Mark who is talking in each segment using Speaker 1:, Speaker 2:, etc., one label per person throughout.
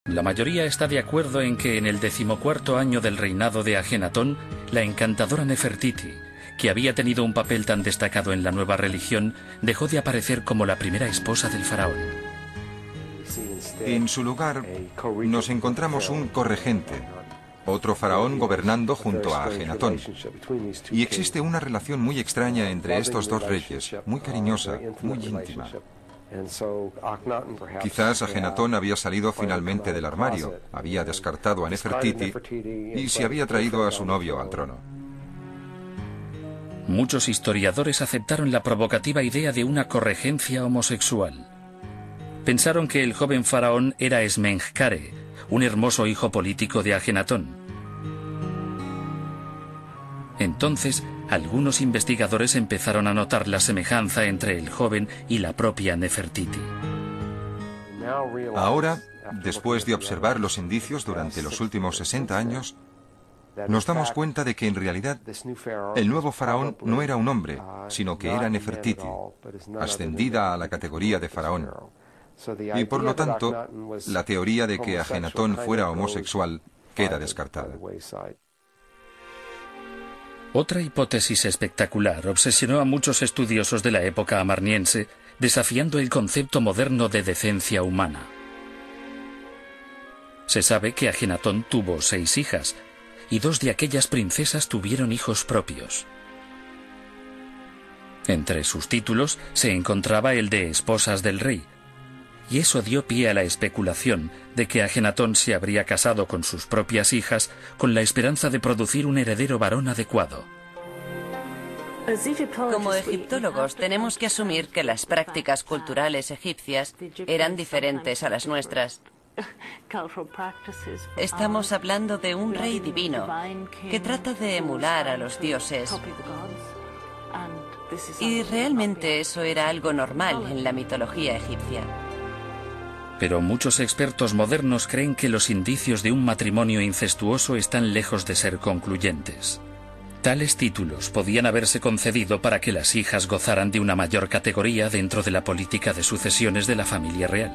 Speaker 1: La mayoría está de acuerdo en que en el 14º año del reinado de Ajenatón, la encantadora Nefertiti, que había tenido un papel tan destacado en la nueva religión, dejó de aparecer como la primera esposa del faraón.
Speaker 2: En su lugar, nos encontramos un corregente, otro faraón gobernando junto a Ajenatón. Y existe una relación muy extraña entre estos dos reyes, muy cariñosa, muy íntima. Quizás Ajenatón había salido finalmente del armario, había descartado a Nefertiti y se había traído a su novio al trono.
Speaker 1: Muchos historiadores aceptaron la provocativa idea de una corregencia homosexual. Pensaron que el joven faraón era Esmenkhkare, un hermoso hijo político de Ajenatón. Entonces, algunos investigadores empezaron a notar la semejanza entre el joven y la propia Nefertiti.
Speaker 2: Ahora, después de observar los indicios durante los últimos 60 años, nos damos cuenta de que en realidad el nuevo faraón no era un hombre, sino que era Nefertiti, ascendida a la categoría de faraón. Y por lo tanto, la teoría de que Ajenatón fuera homosexual queda descartada.
Speaker 1: Otra hipótesis espectacular obsesionó a muchos estudiosos de la época amarniense, desafiando el concepto moderno de decencia humana. Se sabe que Ajenatón tuvo 6 hijas, y 2 de aquellas princesas tuvieron hijos propios. Entre sus títulos se encontraba el de esposas del rey, y eso dio pie a la especulación de que Ajenatón se habría casado con sus propias hijas con la esperanza de producir un heredero varón adecuado.
Speaker 3: Como egiptólogos tenemos que asumir que las prácticas culturales egipcias eran diferentes a las nuestras. Estamos hablando de un rey divino que trata de emular a los dioses. Y realmente eso era algo normal en la mitología egipcia.
Speaker 1: Pero muchos expertos modernos creen que los indicios de un matrimonio incestuoso están lejos de ser concluyentes. Tales títulos podían haberse concedido para que las hijas gozaran de una mayor categoría dentro de la política de sucesiones de la familia real.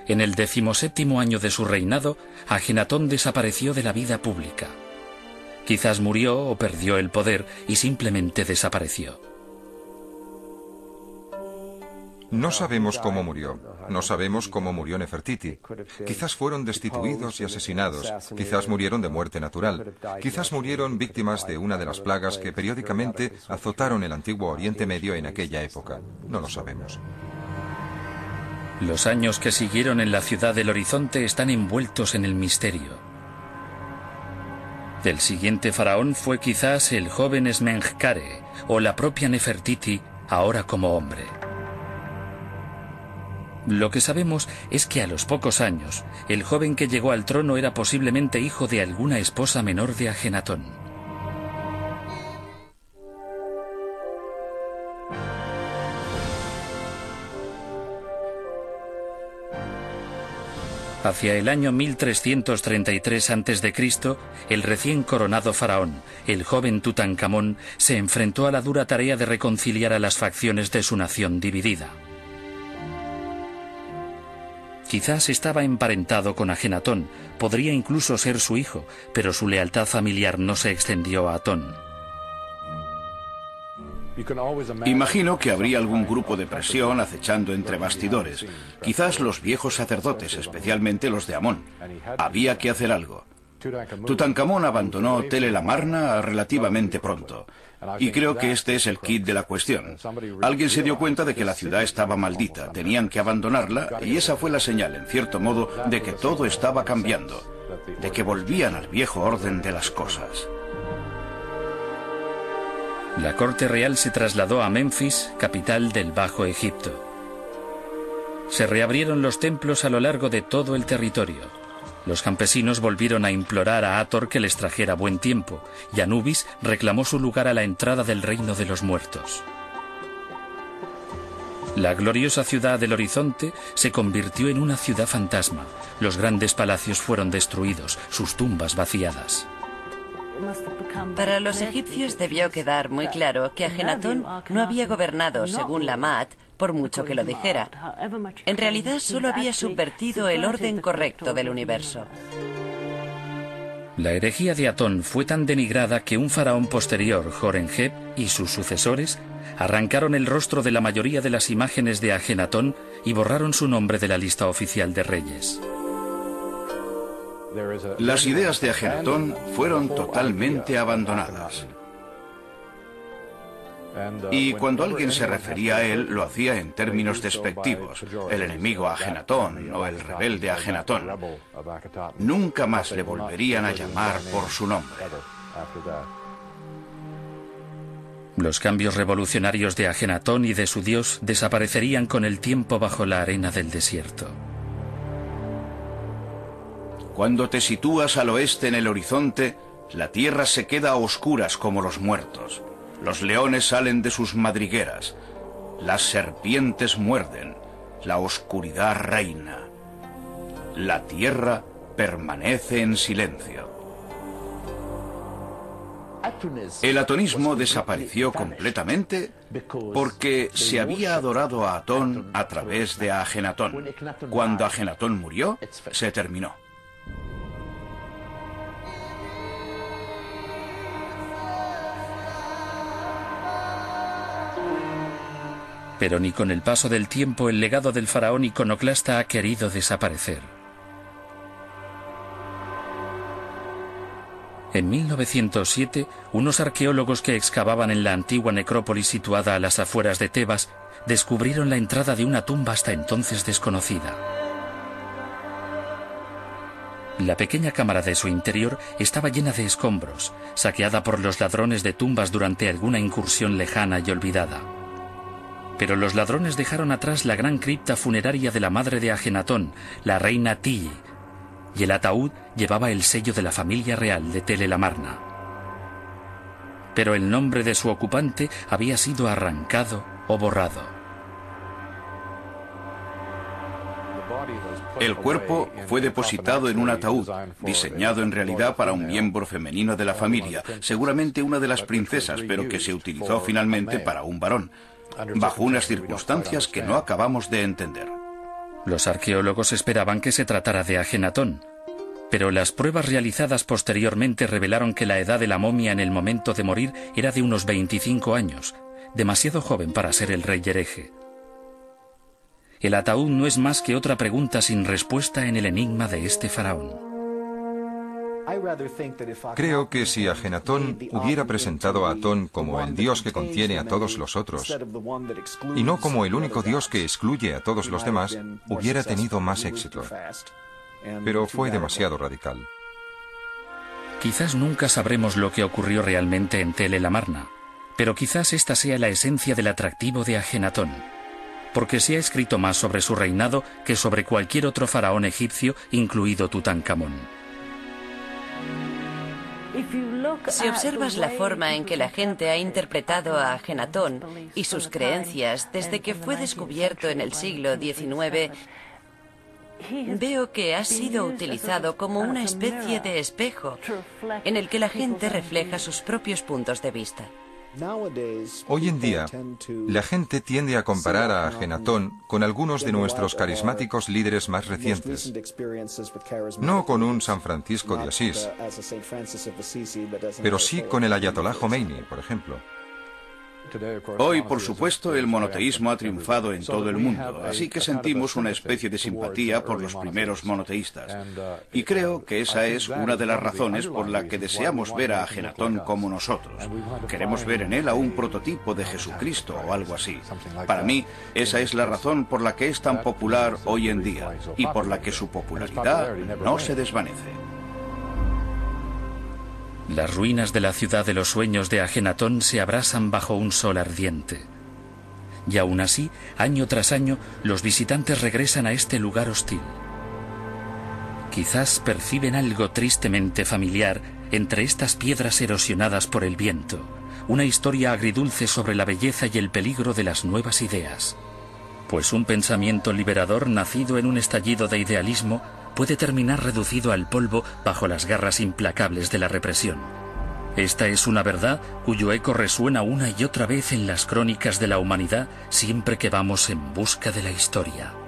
Speaker 1: En el 17º año de su reinado, Ajenatón desapareció de la vida pública. Quizás murió o perdió el poder y simplemente desapareció.
Speaker 2: No sabemos cómo murió. No sabemos cómo murió Nefertiti. Quizás fueron destituidos y asesinados. Quizás murieron de muerte natural. Quizás murieron víctimas de una de las plagas que periódicamente azotaron el antiguo Oriente Medio en aquella época. No lo sabemos.
Speaker 1: Los años que siguieron en la ciudad del Horizonte están envueltos en el misterio. El siguiente faraón fue quizás el joven Esmenkhkare o la propia Nefertiti, ahora como hombre. Lo que sabemos es que a los pocos años, el joven que llegó al trono era posiblemente hijo de alguna esposa menor de Ajenatón. Hacia el año 1333 a.C., el recién coronado faraón, el joven Tutankamón, se enfrentó a la dura tarea de reconciliar a las facciones de su nación dividida. Quizás estaba emparentado con Ajenatón, podría incluso ser su hijo, pero su lealtad familiar no se extendió a Atón.
Speaker 4: Imagino que habría algún grupo de presión acechando entre bastidores. Quizás los viejos sacerdotes, especialmente los de Amón. Había que hacer algo. Tutankamón abandonó Tel el Amarna relativamente pronto. Y creo que este es el quid de la cuestión. Alguien se dio cuenta de que la ciudad estaba maldita, tenían que abandonarla, y esa fue la señal, en cierto modo, de que todo estaba cambiando, de que volvían al viejo orden de las cosas.
Speaker 1: La corte real se trasladó a Menfis, capital del Bajo Egipto. Se reabrieron los templos a lo largo de todo el territorio. Los campesinos volvieron a implorar a Hathor que les trajera buen tiempo, y Anubis reclamó su lugar a la entrada del reino de los muertos. La gloriosa ciudad del Horizonte se convirtió en una ciudad fantasma. Los grandes palacios fueron destruidos, sus tumbas vaciadas.
Speaker 3: Para los egipcios debió quedar muy claro que Ajenatón no había gobernado, según la Maat, por mucho que lo dijera. En realidad solo había subvertido el orden correcto del universo.
Speaker 1: La herejía de Atón fue tan denigrada que un faraón posterior, Horemheb, y sus sucesores arrancaron el rostro de la mayoría de las imágenes de Ajenatón y borraron su nombre de la lista oficial de reyes.
Speaker 4: Las ideas de Ajenatón fueron totalmente abandonadas. Y cuando alguien se refería a él, lo hacía en términos despectivos. El enemigo Ajenatón o el rebelde Ajenatón. Nunca más le volverían a llamar por su nombre.
Speaker 1: Los cambios revolucionarios de Ajenatón y de su dios desaparecerían con el tiempo bajo la arena del desierto.
Speaker 4: Cuando te sitúas al oeste en el horizonte, la tierra se queda a oscuras como los muertos. Los leones salen de sus madrigueras. Las serpientes muerden. La oscuridad reina. La tierra permanece en silencio. El atonismo desapareció completamente porque se había adorado a Atón a través de Ajenatón. Cuando Ajenatón murió, se terminó.
Speaker 1: Pero ni con el paso del tiempo el legado del faraón iconoclasta ha querido desaparecer. En 1907, unos arqueólogos que excavaban en la antigua necrópolis situada a las afueras de Tebas descubrieron la entrada de una tumba hasta entonces desconocida. La pequeña cámara de su interior estaba llena de escombros, saqueada por los ladrones de tumbas durante alguna incursión lejana y olvidada. Pero los ladrones dejaron atrás la gran cripta funeraria de la madre de Ajenatón, la reina Tilli, y el ataúd llevaba el sello de la familia real de Tell el Amarna. Pero el nombre de su ocupante había sido arrancado o borrado.
Speaker 4: El cuerpo fue depositado en un ataúd, diseñado en realidad para un miembro femenino de la familia, seguramente una de las princesas, pero que se utilizó finalmente para un varón, bajo unas circunstancias que no acabamos de entender.
Speaker 1: Los arqueólogos esperaban que se tratara de Ajenatón, pero las pruebas realizadas posteriormente revelaron que la edad de la momia en el momento de morir era de unos 25 años, demasiado joven para ser el rey hereje. El ataúd no es más que otra pregunta sin respuesta en el enigma de este faraón.
Speaker 2: Creo que si Ajenatón hubiera presentado a Atón como el dios que contiene a todos los otros, y no como el único dios que excluye a todos los demás, hubiera tenido más éxito. Pero fue demasiado radical.
Speaker 1: Quizás nunca sabremos lo que ocurrió realmente en Tell el Amarna, pero quizás esta sea la esencia del atractivo de Ajenatón, porque se ha escrito más sobre su reinado que sobre cualquier otro faraón egipcio, incluido Tutankamón.
Speaker 3: Si observas la forma en que la gente ha interpretado a Ajenatón y sus creencias desde que fue descubierto en el siglo XIX, veo que ha sido utilizado como una especie de espejo en el que la gente refleja sus propios puntos de vista.
Speaker 2: Hoy en día, la gente tiende a comparar a Ajenatón con algunos de nuestros carismáticos líderes más recientes. No con un San Francisco de Asís, pero sí con el Ayatolá Jomeini, por ejemplo.
Speaker 4: Hoy, por supuesto, el monoteísmo ha triunfado en todo el mundo, así que sentimos una especie de simpatía por los primeros monoteístas. Y creo que esa es una de las razones por la que deseamos ver a Ajenatón como nosotros. Queremos ver en él a un prototipo de Jesucristo o algo así. Para mí, esa es la razón por la que es tan popular hoy en día y por la que su popularidad no se desvanece.
Speaker 1: Las ruinas de la ciudad de los sueños de Ajenatón se abrasan bajo un sol ardiente. Y aún así, año tras año, los visitantes regresan a este lugar hostil. Quizás perciben algo tristemente familiar entre estas piedras erosionadas por el viento, una historia agridulce sobre la belleza y el peligro de las nuevas ideas. Pues un pensamiento liberador nacido en un estallido de idealismo puede terminar reducido al polvo bajo las garras implacables de la represión. Esta es una verdad cuyo eco resuena una y otra vez en las crónicas de la humanidad siempre que vamos en busca de la historia.